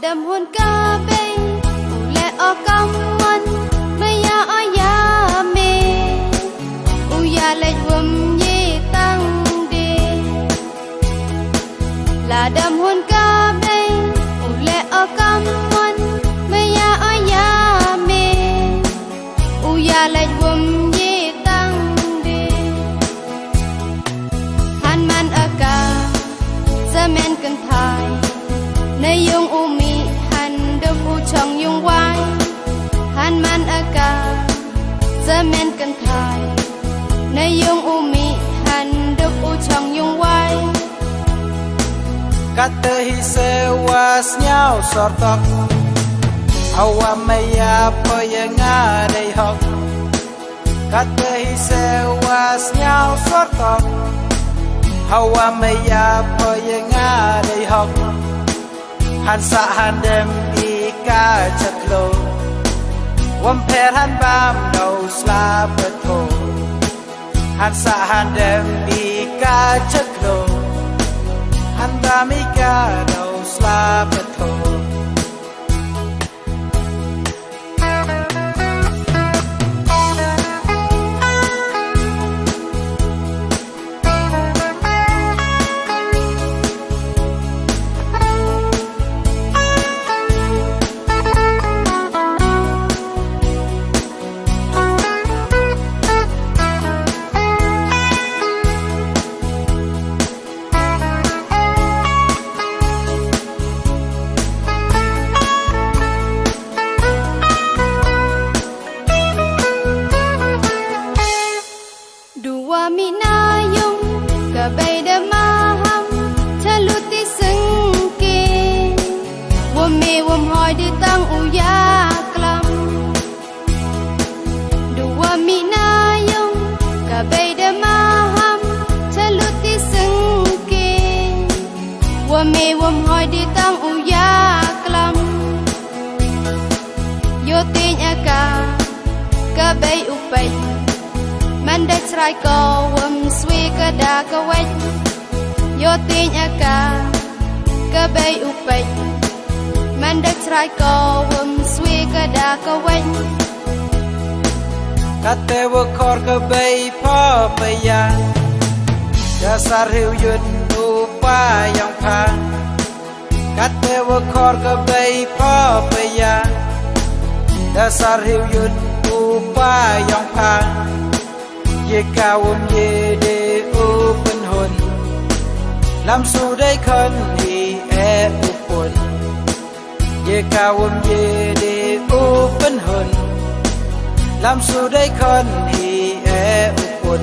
đầm hôn ca bê u lệ o cam man maya aya me u ya lệ vum ye tăng de là đầm hôn ca bê u lệ o cam man maya aya me u ya lệ vum ye tăng de han man aka men cần thai nơi yung umi han được u chong yung wai han man aka men cần thai nơi yung umi han được u chong yung wai kata hi sewas nhau sortok awa maya poyanga dei hok kata hi sewas nhau sortok hawa maya poyanga dei hok han sa han dem ika chatlo wam per han bam no sla patho han sa han dem ika chatlo han bam ika no sla patho mina yung kabay da maham chaluti sengke wame wam hoy di tang uya klam dua mina yung kabay da maham chaluti sengke wame wam hoy di tang uya klam yo tin aka kabay upay man đất trai co wầm suy cơ đa cơ quét yo tin aka cơ bay upay man đất trai co wầm suy cơ đa cơ quét kate wo kor cơ bay pho paya ya sar hiu yun upa yang pha kate wo kor cơ bay pho paya ya sar hiu yun upa yang pha ye kawum ye de open hon lam su dai khan hi e upon ye kawum ye de open hon lam su dai khan hi e upon